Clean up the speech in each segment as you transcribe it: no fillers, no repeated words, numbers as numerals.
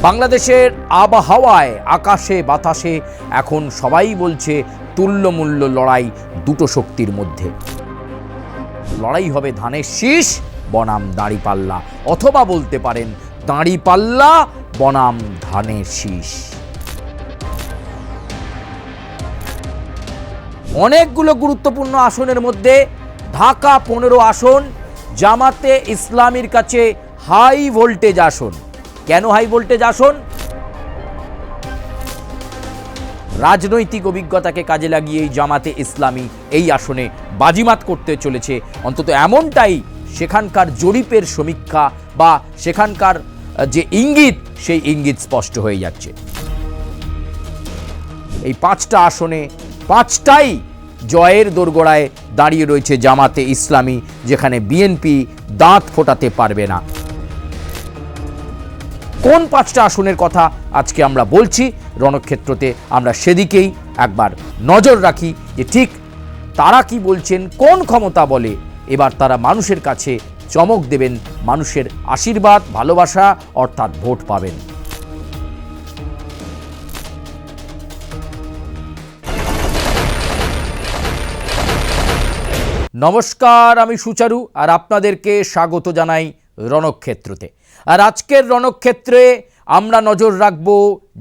বাংলাদেশের আবহাওয়ায় আকাশে বাতাসে এখন সবাই বলছে তুল্যমূল্য লড়াই দুটো শক্তির মধ্যে। লড়াই হবে ধানের শীষ বনাম দাঁড়িপাল্লা, অথবা বলতে পারেন দাঁড়িপাল্লা বনাম ধানের শীষ। অনেকগুলো গুরুত্বপূর্ণ আসনের মধ্যে ঢাকা 15 আসন জামাতে ইসলামীর কাছে হাই ভোল্টেজ আসন। কেন হাই ভোল্টেজ আসন? রাজনৈতিক অভিজ্ঞতাকে কাজে লাগিয়েই জামাতে ইসলামী এই আসনে বাজিমাত করতে চলেছে, অন্তত এমনটাই সেখানকার জরিপের সমীক্ষা বা সেখানকার যে ইঙ্গিত, সেই ইঙ্গিত স্পষ্ট হয়ে যাচ্ছে। এই 5টা আসনে 5টাই জয়ের দোরগোড়ায় দাঁড়িয়ে রয়েছে জামাতে ইসলামী, যেখানে বিএনপি দাঁত ফোটাতে পারবে না। কোন 5টা আসনের কথা আজকে আমরা বলছি, রণক্ষেত্রতে আমরা সেদিকেই একবার নজর রাখি যে ঠিক তারা কি বলছেন, কোন ক্ষমতা বলে এবার তারা মানুষের কাছে চমক দেবেন, মানুষের আশীর্বাদ ভালোবাসা অর্থাৎ ভোট পাবেন। নমস্কার, আমি সুচারু আর আপনাদেরকে স্বাগত জানাই রণক্ষেত্রতে। আর আজকের রণক্ষেত্রে আমরা নজর রাখব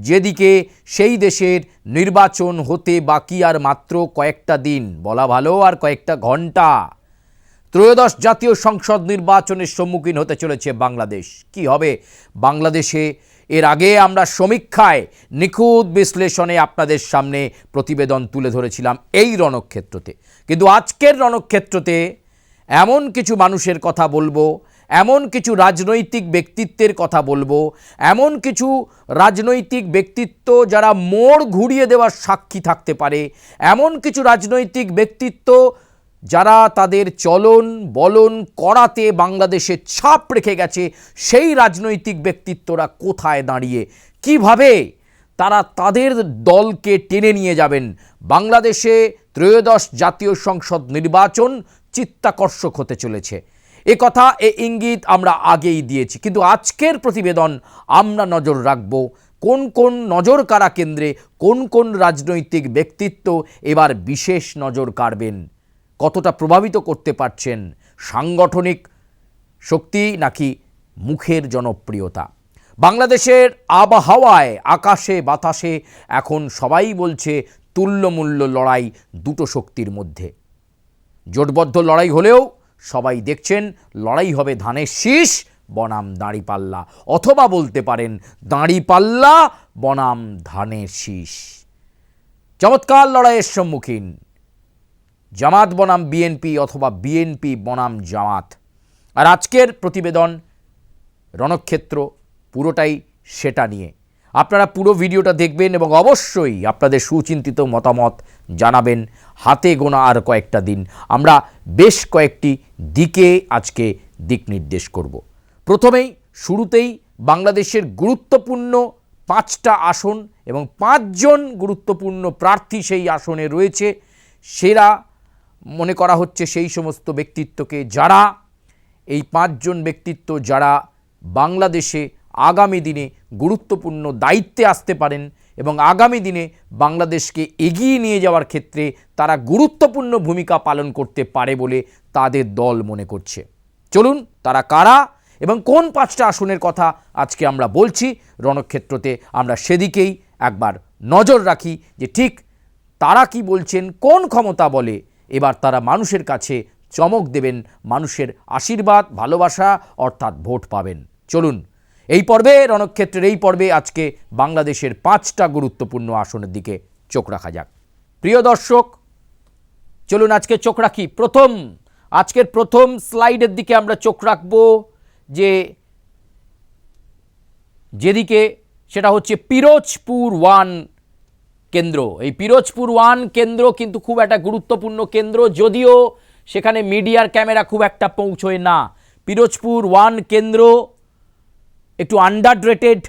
যেদিকে, সেই দেশের নির্বাচন হতে বাকি আর মাত্র কয়েকটা দিন, বলা ভালো আর কয়েকটা ঘন্টা। ত্রয়োদশ জাতীয় সংসদ নির্বাচনের সম্মুখীন হতে চলেছে বাংলাদেশ। কি হবে বাংলাদেশে? এর আগে আমরা সমীক্ষায় নিখুঁত বিশ্লেষণে আপনাদের সামনে প্রতিবেদন তুলে ধরেছিলাম এই রণক্ষেত্রতে, কিন্তু আজকের রণক্ষেত্রতে এমন কিছু মানুষের কথা বলবো, এমন কিছু রাজনৈতিক ব্যক্তিত্বের কথা বলবো, এমন কিছু রাজনৈতিক ব্যক্তিত্ব যারা মোড় ঘুরিয়ে দেওয়ার সাক্ষী থাকতে পারে, এমন কিছু রাজনৈতিক ব্যক্তিত্ব যারা তাদের চলন বলন করাতে বাংলাদেশে ছাপ রেখে গেছে। সেই রাজনৈতিক ব্যক্তিত্বরা কোথায় দাঁড়িয়ে কিভাবে তারা তাদের দলকে টেনে নিয়ে যাবেন। বাংলাদেশে ত্রয়োদশ জাতীয় সংসদ নির্বাচন চিত্তাকর্ষক হতে চলেছে, এ কথা ইঙ্গিত আমরা আগেই দিয়েছি, কিন্তু আজকের প্রতিবেদন আমরা নজর রাখব কোন কোন নজর কাড়া কেন্দ্রে কোন কোন রাজনৈতিক ব্যক্তিত্ব এবার বিশেষ নজর কাড়বেন, কতটা প্রভাবিত করতে পারছেন সাংগঠনিক শক্তি নাকি মুখের জনপ্রিয়তা। বাংলাদেশের আবহাওয়ায় আকাশে বাতাসে এখন সবাই বলছে তুল্যমূল্য লড়াই দুটো শক্তির মধ্যে। জোটবদ্ধ লড়াই হলেও সবাই দেখছেন লড়াই হবে ধানের শীষ বনাম দাঁড়িপাল্লা, অথবা বলতে পারেন দাঁড়িপাল্লা বনাম ধানের শীষ। চমৎকার লড়াইয়ের সম্মুখীন জামাত বনাম বিএনপি অথবা বিএনপি বনাম জামাত। আর আজকের প্রতিবেদন রণক্ষেত্র পুরোটাই সেটা নিয়ে। আপনারা পুরো ভিডিওটা দেখবেন এবং অবশ্যই আপনাদের সুচিন্তিত মতামত জানাবেন। হাতে গোনা আর কয়েকটা দিন, আমরা বেশ কয়েকটি দিকে আজকে দিক নির্দেশ করব। প্রথমেই শুরুতেই বাংলাদেশের গুরুত্বপূর্ণ 5টা আসন এবং 5 জন গুরুত্বপূর্ণ প্রার্থী সেই আসনে রয়েছে। সেরা মনে করা হচ্ছে সেই সমস্ত ব্যক্তিত্বকে যারা, এই 5 জন ব্যক্তিত্ব যারা বাংলাদেশে আগামী দিনে গুরুত্বপূর্ণ দায়িত্বে আসতে পারেন এবং আগামী দিনে বাংলাদেশকে এগিয়ে নিয়ে যাওয়ার ক্ষেত্রে তারা গুরুত্বপূর্ণ ভূমিকা পালন করতে পারে বলে তাদের দল মনে করছে। চলুন তারা কারা এবং কোন 5টা আসনের কথা আজকে আমরা বলছি রণক্ষেত্রতে, আমরা সেদিকেই একবার নজর রাখি যে ঠিক তারা কি বলছেন, কোন ক্ষমতা বলে এবার তারা মানুষের কাছে চমক দেবেন, মানুষের আশীর্বাদ ভালোবাসা অর্থাৎ ভোট পাবেন। চলুন এই পর্বে, রণক্ষেত্রের এই পর্বে আজকে বাংলাদেশের 5টা গুরুত্বপূর্ণ আসনের দিকে চোখ রাখা যাক। প্রিয় দর্শক, চলুন আজকে চোখ রাখি আজকের প্রথম স্লাইডের দিকে আমরা চোখ রাখব, যেদিকে সেটা হচ্ছে পিরোজপুর 1 কেন্দ্র। এই পিরোজপুর 1 কেন্দ্র কিন্তু খুব একটা গুরুত্বপূর্ণ কেন্দ্র, যদিও সেখানে মিডিয়ার ক্যামেরা খুব একটা পৌঁছয় না। পিরোজপুর 1 কেন্দ্র একটু আন্ডার রেটেড,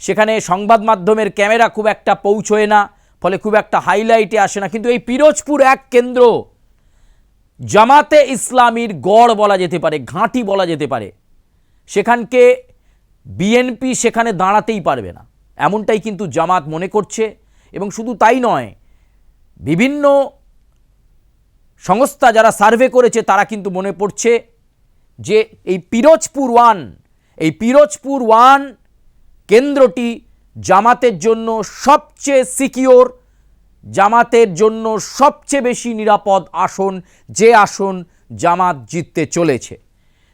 সেখানে সংবাদ মাধ্যমের ক্যামেরা খুব একটা পৌঁছয় না, ফলে খুব একটা হাইলাইটে আসে না। কিন্তু এই পিরোজপুর 1 কেন্দ্র জামাতে ইসলামীর গড় বলা যেতে পারে, ঘাঁটি বলা যেতে পারে। সেখানকে বিএনপি সেখানে দাঁড়াতেই পারবে না, এমনটাই কিন্তু জামাত মনে করছে। এবং শুধু তাই নয়, বিভিন্ন সংস্থা যারা সার্ভে করেছে তারা কিন্তু মনে পড়ছে যে এই পিরোজপুর ওয়ান কেন্দ্রটি জামাতের জন্য সবচেয়ে সিকিওর, জামাতের জন্য সবচেয়ে বেশি নিরাপদ আসন, যে আসন জামাত জিততে চলেছে।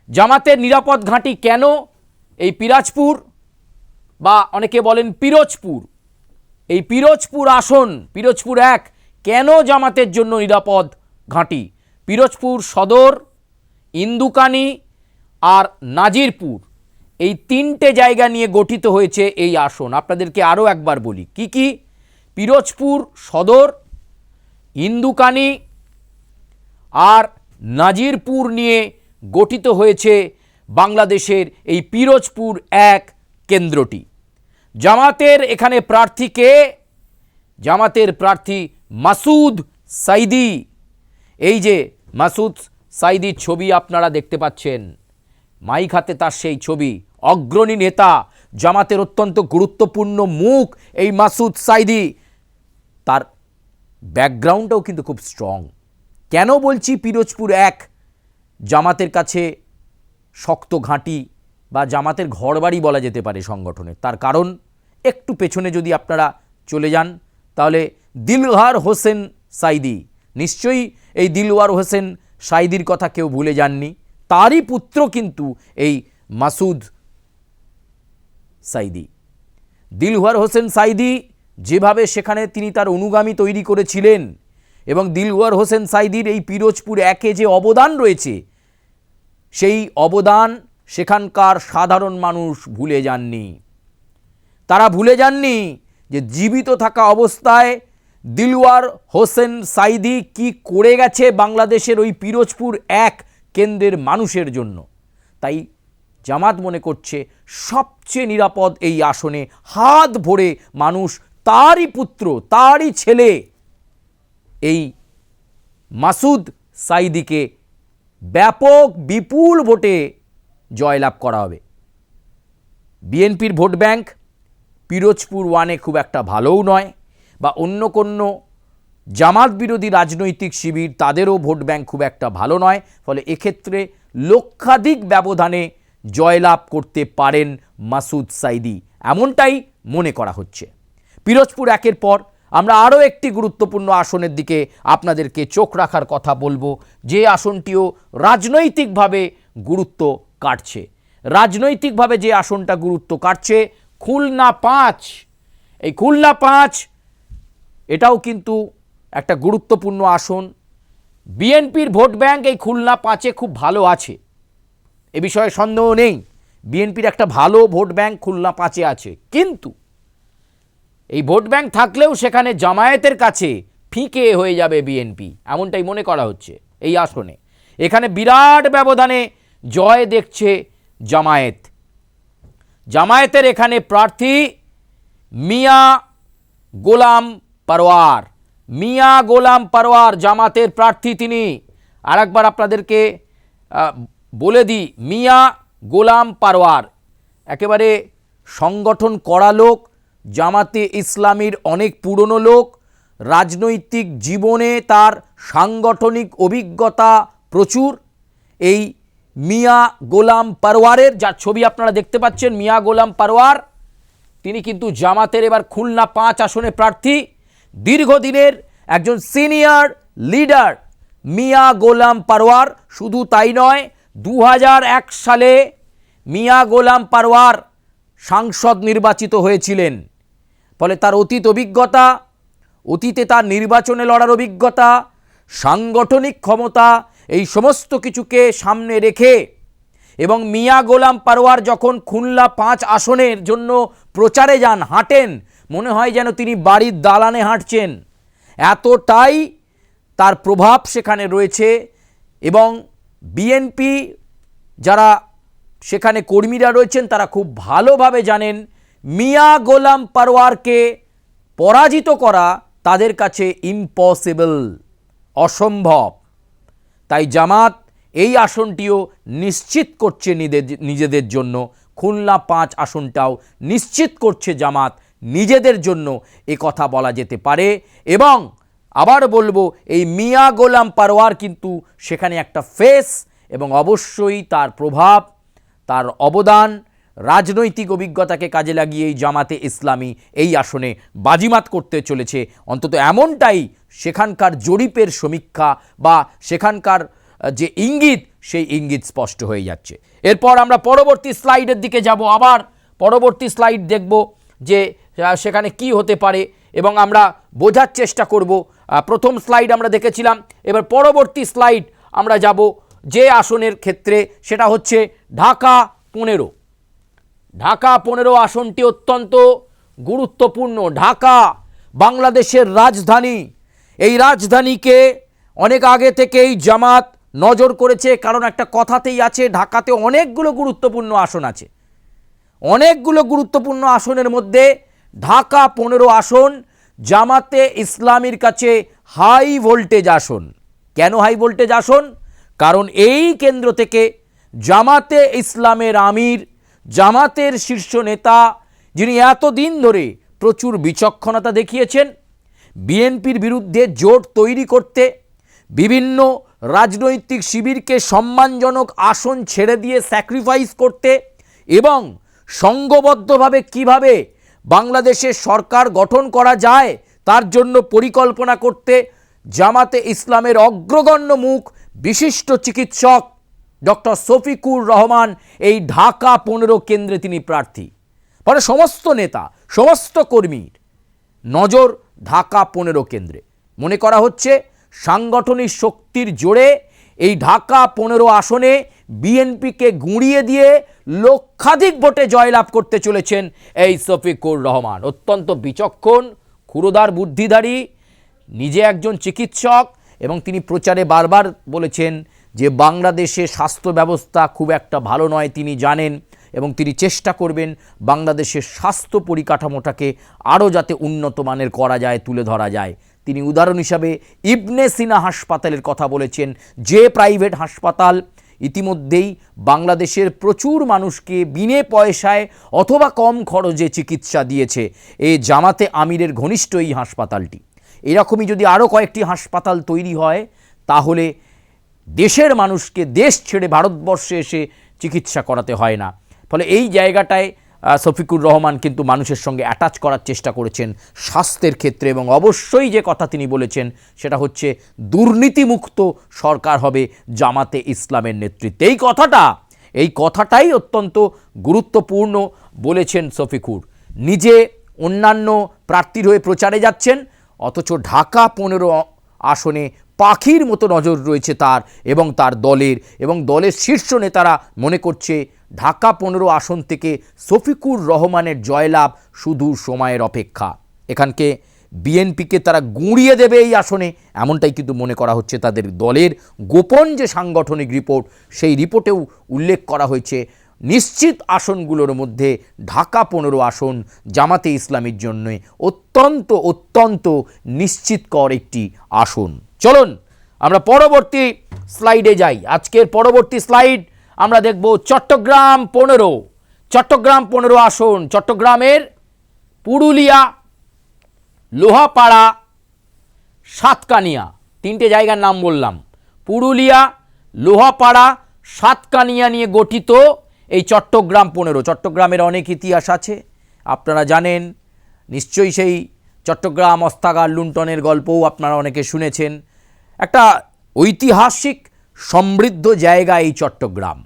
জামাতের নিরাপদ ঘাঁটি কেন এই পিরোজপুর, বা অনেকে বলেন পিরোজপুর, এই পিরোজপুর আসন, পিরোজপুর 1 কেন জামাতের জন্য নিরাপদ ঘাঁটি? পিরোজপুর সদর, ইন্দুকানি আর নাজিরপুর, এই 3টে জায়গা নিয়ে গঠিত হয়েছে এই আসন। আপনাদেরকে আরও একবার বলি কি কি। পিরোজপুর সদর, ইন্দুকানি আর নাজিরপুর নিয়ে গঠিত হয়েছে বাংলাদেশের এই পিরোজপুর 1 কেন্দ্রটি। জামাতের এখানে প্রার্থী কে? জামাতের প্রার্থী মাসুদ সাঈদী। এই যে মাসুদ সাঈদীর ছবি আপনারা দেখতে পাচ্ছেন, মাইক হাতে তার সেই ছবি, অগ্রণী নেতা, জামাতের অত্যন্ত গুরুত্বপূর্ণ মুখ এই মাসুদ সাঈদী। তার ব্যাকগ্রাউন্ডটাও কিন্তু খুব স্ট্রং। কেন বলছি পিরোজপুর 1 জামাতের কাছে শক্ত ঘাঁটি বা জামাতের ঘরবাড়ি বলা যেতে পারে সংগঠনের? তার কারণ একটু পেছনে যদি আপনারা চলে যান তাহলে দিলওয়ার হোসেন সাঈদী, নিশ্চয়ই এই দিলওয়ার হোসেন সাঈদীর কথা কেউ ভুলে যাননি। তারই পুত্র কিন্তু এই মাসুদ সাঈদী। দিলওয়ার হোসেন সাঈদী যেভাবে সেখানে তিনি তার অনুগামী তৈরি করেছিলেন, এবং দিলওয়ার হোসেন সাঈদীর এই পিরোজপুর 1-এ যে অবদান রয়েছে, সেই অবদান সেখানকার সাধারণ মানুষ ভুলে যাননি। তারা ভুলে যাননি যে জীবিত থাকা অবস্থায় দিলওয়ার হোসেন সাঈদী কি করে গেছে বাংলাদেশের ওই পিরোজপুর 1 কেন্দ্রের মানুষের জন্য। তাই জামাত মনে করছে সবচেয়ে নিরাপদ এই আসনে হাত ভরে মানুষ তারই পুত্র, তারই ছেলে এই মাসুদ সাঈদীকে ব্যাপক বিপুল ভোটে জয়লাভ করা হবে। বিএনপির ভোট ব্যাংক পিরোজপুর 1-এ খুব একটা ভালোও নয়, বা অন্য কোনো জামাত বিরোধী রাজনৈতিক শিবির তাদেরও ভোট ব্যাংক খুব একটা ভালো নয়। ফলে এক্ষেত্রে লক্ষাধিক ব্যবধানে জয়লাভ করতে পারেন মাসুদ সাঈদী, এমনটাই মনে করা হচ্ছে। পিরোজপুর 1-এর পর আমরা আরও একটি গুরুত্বপূর্ণ আসনের দিকে আপনাদেরকে চোখ রাখার কথা বলবো, যে আসনটিও রাজনৈতিকভাবে গুরুত্ব কাটছে। রাজনৈতিকভাবে যে আসনটা গুরুত্ব কাটছে খুলনা 5। এই খুলনা 5 এটাও কিন্তু একটা গুরুত্বপূর্ণ আসন। বিএনপির ভোট ব্যাংক এই খুলনা 5-এ খুব ভালো আছে, এ বিষয়ে সন্দেহ নেই। বিএনপির একটা ভালো ভোট ব্যাংক খুলনা 5-এ আছে, কিন্তু এই ভোট ব্যাংক থাকলেও সেখানে জামায়াতের কাছে ফিকে হয়ে যাবে বিএনপি, এমনটাই মনে করা হচ্ছে এই আসনে। এখানে বিরাট ব্যবধানে জয় দেখছে জামায়াত। জামায়াতের এখানে প্রার্থী মিয়া গোলাম পারওয়ার। মিয়া গোলাম পারওয়ার জামাতের প্রার্থী তিনি। আর একবার আপনাদেরকে বলে দিই, মিয়া গোলাম পারওয়ার একেবারে সংগঠন করা লোক, জামাতে ইসলামীর অনেক পুরনো লোক, রাজনৈতিক জীবনে তার সাংগঠনিক অভিজ্ঞতা প্রচুর। এই মিয়া গোলাম পারওয়ারের যার ছবি আপনারা দেখতে পাচ্ছেন, মিয়া গোলাম পারওয়ার, তিনি কিন্তু জামাতের এবার খুলনা 5 আসনে প্রার্থী। দীর্ঘদিনের একজন সিনিয়র লিডার মিয়া গোলাম পারওয়ার। শুধু তাই নয়, 2001 সালে মিয়া গোলাম পারওয়ার সাংসদ নির্বাচিত হয়েছিলেন। ফলে তার অতীত অভিজ্ঞতা, অতীতে তার নির্বাচনে লড়ার অভিজ্ঞতা, সাংগঠনিক ক্ষমতা, এই সমস্ত কিছুকে সামনে রেখে, এবং মিয়া গোলাম পারওয়ার যখন খুলনা 5 আসনের জন্য প্রচারে যান, হাঁটেন, মনে হয় যেন তিনি বাড়ির দালানে হাঁটছেন, এতটাই তার প্রভাব সেখানে রয়েছে। এবং বিএনপি যারা সেখানে কর্মীরা রয়েছেন তারা খুব ভালোভাবে জানেন মিয়া গোলাম পারওয়ারকে পরাজিত করা তাদের কাছে ইম্পসিবল, অসম্ভব। তাই জামাত এই আসনটিও নিশ্চিত করছে নিজেদের জন্য, খুলনা 5 আসনটাও নিশ্চিত করছে জামাত নিজেদের জন্য, এ কথা বলা যেতে পারে। এবং আবার বলবো, এই মিয়া গোলাম পারওয়ার কিন্তু সেখানে একটা ফেস, এবং অবশ্যই তার প্রভাব, তার অবদান, রাজনৈতিক অভিজ্ঞতাকে কাজে লাগিয়ে এই জামাতে ইসলামী এই আসনে বাজিমাত করতে চলেছে। অন্তত এমনটাই সেখানকার জরিপের সমীক্ষা বা সেখানকার যে ইঙ্গিত, সেই ইঙ্গিত স্পষ্ট হয়ে যাচ্ছে। এরপর আমরা পরবর্তী স্লাইডের দিকে যাব, আবার পরবর্তী স্লাইড দেখব যে সেখানে কি হতে পারে এবং আমরা বোঝার চেষ্টা করব। প্রথম স্লাইড আমরা দেখেছিলাম, এবার পরবর্তী স্লাইড আমরা যাব যে আসনের ক্ষেত্রে, সেটা হচ্ছে ঢাকা 15। ঢাকা 15 আসনটি অত্যন্ত গুরুত্বপূর্ণ। ঢাকা বাংলাদেশের রাজধানী, এই রাজধানীকে অনেক আগে থেকেই জামাত নজর করেছে, কারণ একটা কথাতেই আছে ঢাকাতে অনেকগুলো গুরুত্বপূর্ণ আসন আছে। অনেকগুলো গুরুত্বপূর্ণ আসনের মধ্যে ঢাকা 15 আসন জামাতে ইসলামীর কাছে হাই ভোল্টেজ আসন। কেন হাই ভোল্টেজ আসন? কারণ এই কেন্দ্র থেকে জামাতে ইসলামের আমির, জামাতের শীর্ষ নেতা, যিনি এতদিন ধরে প্রচুর বিচক্ষণতা দেখিয়েছেন বিএনপির বিরুদ্ধে জোট তৈরি করতে, বিভিন্ন রাজনৈতিক শিবিরকে সম্মানজনক আসন ছেড়ে দিয়ে স্যাক্রিফাইস করতে, এবং সংঘবদ্ধভাবে কিভাবে বাংলাদেশের সরকার গঠন করা যায় তার জন্য পরিকল্পনা করতে জামাতে ইসলামের অগ্রগণ্য মুখ বিশিষ্ট চিকিৎসক ডক্টর শফিকুর রহমান এই ঢাকা 15 কেন্দ্রে তিনি প্রার্থী। ফলে সমস্ত নেতা, সমস্ত কর্মীর নজর ঢাকা 15 কেন্দ্রে। মনে করা হচ্ছে সাংগঠনিক শক্তির জোরে এই ঢাকা 15 আসনে বিএনপিকে গুঁড়িয়ে দিয়ে লক্ষাধিক ভোটে জয়লাভ করতে চলেছেন এই শফিকুর রহমান। অত্যন্ত বিচক্ষণ, ক্ষুরোদার বুদ্ধিধারী, নিজে একজন চিকিৎসক, এবং তিনি প্রচারে বারবার বলেছেন যে বাংলাদেশে স্বাস্থ্য ব্যবস্থা খুব একটা ভালো নয়, তিনি জানেন, এবং তিনি চেষ্টা করবেন বাংলাদেশের স্বাস্থ্য পরিকাঠামোটাকে আরও যাতে উন্নত মানের করা যায়, তুলে ধরা যায়। তিনি উদাহরণ হিসাবে ইবনে সিনা হাসপাতালের কথা বলেছেন, যে প্রাইভেট হাসপাতাল ইতিমধ্যেই বাংলাদেশের প্রচুর মানুষকে বিনে পয়সায় অথবা কম খরচে চিকিৎসা দিয়েছে। এই জামাতে আমিরের ঘনিষ্ঠ এই হাসপাতালটি। এরকমই যদি আরও কয়েকটি হাসপাতাল তৈরি হয়, তাহলে দেশের মানুষকে দেশ ছেড়ে ভারতবর্ষে এসে চিকিৎসা করাতে হয় না। ফলে এই জায়গাটায় শফিকুর রহমান কিন্তু মানুষের সঙ্গে অ্যাটাচ করার চেষ্টা করেছেন স্বাস্থ্যের ক্ষেত্রে, এবং অবশ্যই যে কথা তিনি বলেছেন সেটা হচ্ছে দুর্নীতিমুক্ত সরকার হবে জামাতে ইসলামের নেতৃত্বে। এই কথাটাই অত্যন্ত গুরুত্বপূর্ণ বলেছেন শফিকুর। নিজে অন্যান্য প্রার্থীর হয়ে প্রচারে যাচ্ছেন, অথচ ঢাকা 15 আসনে পাখির মতো নজর রয়েছে তার এবং তার দলের, এবং দলের শীর্ষ নেতারা মনে করছে ঢাকা 15 আসন থেকে শফিকুর রহমানের জয়লাভ শুধু সময়ের অপেক্ষা। এখানকে বিএনপিকে তারা গুঁড়িয়ে দেবে এই আসনে, এমনটাই কিন্তু মনে করা হচ্ছে। তাদের দলের গোপন যে সাংগঠনিক রিপোর্ট, সেই রিপোর্টেও উল্লেখ করা হয়েছে নিশ্চিত আসনগুলোর মধ্যে ঢাকা 15 আসন জামাতে ইসলামীর জন্য অত্যন্ত নিশ্চিতকর একটি আসন। চলুন আমরা পরবর্তী স্লাইডে যাই। আজকের পরবর্তী স্লাইড আমরা দেখব চট্টগ্রাম 15। চট্টগ্রাম 15 আসন, চট্টগ্রামের পুরুলিয়া, লোহাপাড়া, সাতকানিয়া, 3টে জায়গার নাম বললাম। পুরুলিয়া, লোহাপাড়া, সাতকানিয়া নিয়ে গঠিত এই চট্টগ্রাম 15। চট্টগ্রামের অনেক ইতিহাস আছে, আপনারা জানেন নিশ্চয়ই। সেই চট্টগ্রাম অস্ত্রাগার লুণ্ঠনের গল্পও আপনারা অনেকে শুনেছেন। একটা ঐতিহাসিক সমৃদ্ধ জায়গা এই চট্টগ্রাম।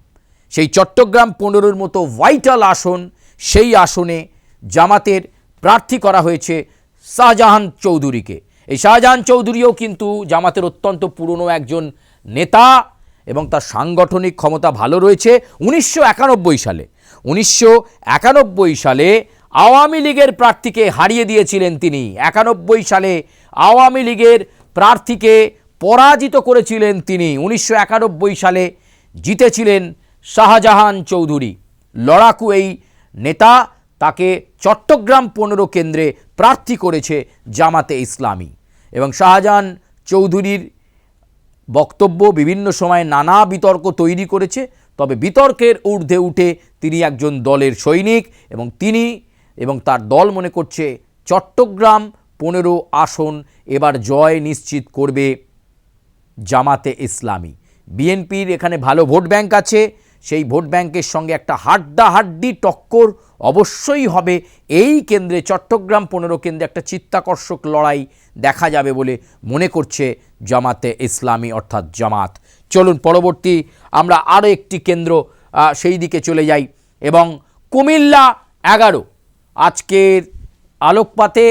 সেই চট্টগ্রাম 15-র মতো ভাইটাল আসন, সেই আসনে জামাতের প্রার্থী করা হয়েছে শাহজাহান চৌধুরীকে। এই শাহজাহান চৌধুরীও কিন্তু জামাতের অত্যন্ত পুরনো একজন নেতা, এবং তার সাংগঠনিক ক্ষমতা ভালো রয়েছে। 1991 সালে আওয়ামী লীগের প্রার্থীকে হারিয়ে দিয়েছিলেন তিনি। 91 সালে আওয়ামী লীগের প্রার্থীকে পরাজিত করেছিলেন তিনি। 1991 সালে জিতেছিলেন শাহজাহান চৌধুরী। লড়াকু এই নেতা, তাকে চট্টগ্রাম 15 কেন্দ্রে প্রার্থী করেছে জামাতে ইসলামী। এবং শাহজাহান চৌধুরীর বক্তব্য বিভিন্ন সময় নানা বিতর্ক তৈরি করেছে, তবে বিতর্কের ঊর্ধ্বে উঠে তিনি একজন দলের সৈনিক এবং তিনি এবং তার দল মনে করছে চট্টগ্রাম 15 আসন এবার জয় নিশ্চিত করবে জামাতে ইসলামী। বিএনপির এখানে ভালো ভোট ব্যাংক আছে, সেই ভোট ব্যাংকের সঙ্গে একটা হাড্ডাহাড্ডি টক্কর অবশ্যই হবে। এই কেন্দ্রে চট্টগ্রাম 15 কেন্দ্রে একটা চিত্তাকর্ষক লড়াই দেখা যাবে বলে মনে করছে জামাতে ইসলামী অর্থাৎ জামাত। চলুন পরবর্তী আমরা আরও একটি কেন্দ্র সেই দিকে চলে যাই এবং কুমিল্লা 11 আজকের আলোকপাতে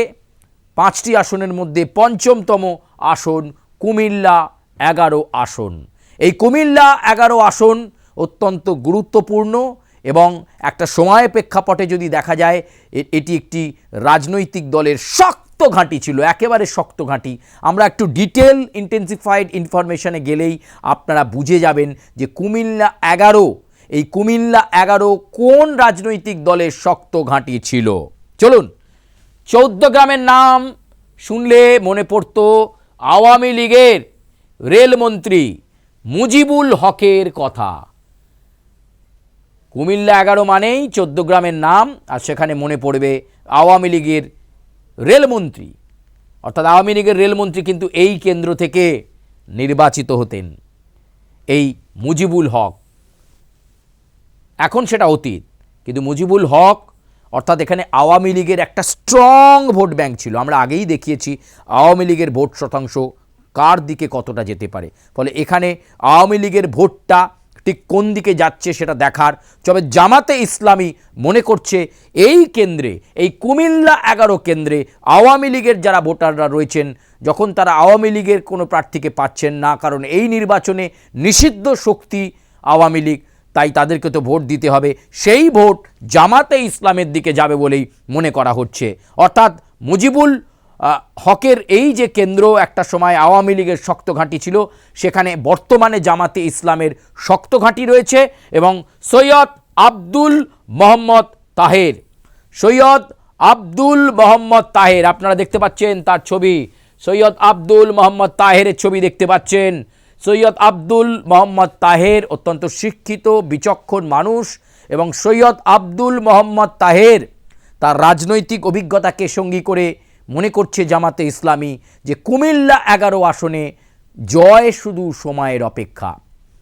5টি আসনের মধ্যে 5মতম আসন কুমিল্লা 11 আসন। এই কুমিল্লা 11 আসন অত্যন্ত গুরুত্বপূর্ণ এবং একটা সময় প্রেক্ষাপটে যদি দেখা যায় এটি একটি রাজনৈতিক দলের শক্ত ঘাঁটি ছিল, একেবারে শক্ত ঘাঁটি। আমরা একটু ডিটেল ইন্টেন্সিফাইড ইনফরমেশনে গেলেই আপনারা বুঝে যাবেন যে কুমিল্লা 11 এই কুমিল্লা 11 কোন রাজনৈতিক দলের শক্ত ঘাঁটি ছিল। চলুন 14 গ্রামের নাম শুনলে মনে পড়ত আওয়ামী লীগের রেলমন্ত্রী মুজিবুল হকের কথা। কুমিল্লা 11 মানেই 14 গ্রামের নাম, আর সেখানে মনে পড়বে আওয়ামী লীগের রেলমন্ত্রী, অর্থাৎ আওয়ামী লীগের রেলমন্ত্রী কিন্তু এই কেন্দ্র থেকে নির্বাচিত হতেন, এই মুজিবুল হক। এখন সেটা অতীত, কিন্তু মুজিবুল হক অর্থাৎ এখানে আওয়ামী লীগের একটা স্ট্রং ভোট ব্যাংক ছিল। আমরা আগেই দেখিয়েছি আওয়ামী লীগের ভোট শতাংশ কার দিকে কতটা যেতে পারে, ফলে এখানে আওয়ামী লীগের ভোটটা ঠিক কোন দিকে যাচ্ছে সেটা দেখার। তবে জামাতে ইসলামী মনে করছে এই কেন্দ্রে, এই কুমিল্লা 11 কেন্দ্রে আওয়ামী লীগের যারা ভোটাররা রয়েছেন, যখন তারা আওয়ামী লীগের কোনো প্রার্থীকে পাচ্ছেন না, কারণ এই নির্বাচনে নিষিদ্ধ শক্তি আওয়ামী লীগ, তাই তাদেরকে তো ভোট দিতে হবে, সেই ভোট জামাতে ইসলামের দিকে যাবে বলেই মনে করা হচ্ছে। অর্থাৎ মুজিবুল হকের এই যে কেন্দ্র একটা সময় আওয়ামী লীগের শক্ত ঘাঁটি ছিল, সেখানে বর্তমানে জামাতে ইসলামের শক্ত ঘাঁটি রয়েছে এবং সৈয়দ আব্দুল মোহাম্মদ তাহের, সৈয়দ আব্দুল মোহাম্মদ তাহের আপনারা দেখতে পাচ্ছেন তার ছবি, সৈয়দ আব্দুল মোহাম্মদ তাহেরের ছবি দেখতে পাচ্ছেন। সৈয়দ আব্দুল মোহাম্মদ তাহের অত্যন্ত শিক্ষিত বিচক্ষণ মানুষ এবং সৈয়দ আব্দুল মোহাম্মদ তাহের তার রাজনৈতিক অভিজ্ঞতাকে সঙ্গী করে মনে করছে জামাতে ইসলামী যে কুমিল্লা 11 আসনে জয় শুধু সময়ের অপেক্ষা।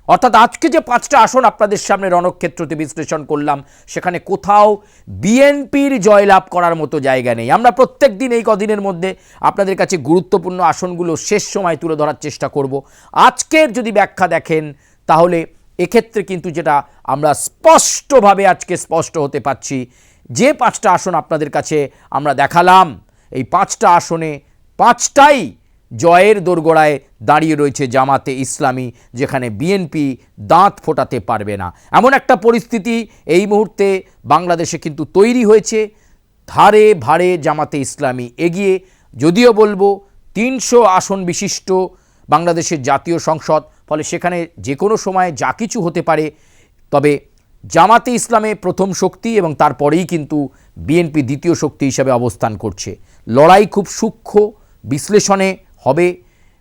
অর্থাৎ আজকে যে 5টা আসন আপনাদের সামনে রণক্ষেত্রতে বিশ্লেষণ করলাম, সেখানে কোথাও বিএনপির জয়লাভ করার মতো জায়গা নেই। আমরা প্রত্যেক দিন এই কদিনের মধ্যে আপনাদের কাছে গুরুত্বপূর্ণ আসনগুলো শেষ সময় তুলে ধরার চেষ্টা করব। আজকের যদি ব্যাখ্যা দেখেন তাহলে এক্ষেত্রে কিন্তু যেটা আমরা স্পষ্টভাবে আজকে স্পষ্ট হতে পারছি, যে 5টা আসন আপনাদের কাছে আমরা দেখালাম, এই 5টা আসনে 5টাই জয়ের দোরগোড়ায় দাঁড়িয়ে রয়েছে জামাতে ইসলামী, যেখানে বিএনপি দাঁত ফোটাতে পারবে না, এমন একটা পরিস্থিতি এই মুহূর্তে বাংলাদেশে কিন্তু তৈরি হয়েছে। ধারে ভারে জামাতে ইসলামী এগিয়ে, যদিও বলবো 300 আসন বিশিষ্ট বাংলাদেশের জাতীয় সংসদ, ফলে সেখানে যে কোনো সময় যা কিছু হতে পারে। তবে জামাতে ইসলামে প্রথম শক্তি এবং তারপরেই কিন্তু বিএনপি দ্বিতীয় শক্তি হিসাবে অবস্থান করছে। লড়াই খুব সূক্ষ্ম বিশ্লেষণে হবে,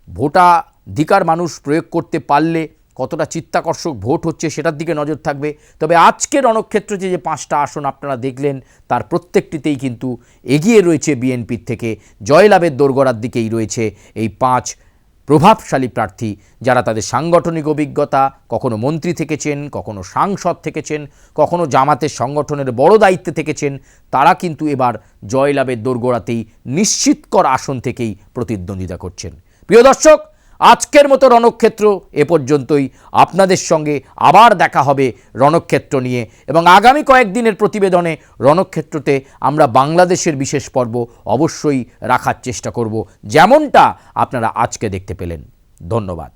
ভোটাধিকার মানুষ প্রয়োগ করতে পারলে কতটা চিত্তাকর্ষক ভোট হচ্ছে সেটার দিকে নজর থাকবে। তবে আজকের রণক্ষেত্রে যে 5টা আসন আপনারা দেখলেন তার প্রত্যেকটিতেই কিন্তু এগিয়ে রয়েছে বিএনপির থেকে, জয়লাভের দোরগোড়ার দিকেই রয়েছে এই 5 প্রভাবশালী প্রার্থী, যারা তাদের সাংগঠনিক অভিজ্ঞতা, কখনো মন্ত্রী থেকেছেন, কখনো সাংসদ থেকেছেন, কখনো জামাতের সংগঠনের বড় দায়িত্বে থেকেছেন, তারা কিন্তু এবার জয়লাভের দোরগোড়াতেই নিশ্চিতকর আসন থেকেই প্রতিদ্বন্দ্বিতা করছেন। প্রিয় দর্শক, আজকের মতো রণক্ষেত্র এ পর্যন্তই। আপনাদের সঙ্গে আবার দেখা হবে রণক্ষেত্র নিয়ে এবং আগামী কয়েকদিনের প্রতিবেদনে রণক্ষেত্রতে আমরা বাংলাদেশের বিশেষ পর্ব অবশ্যই রাখার চেষ্টা করব, যেমনটা আপনারা আজকে দেখতে পেলেন। ধন্যবাদ।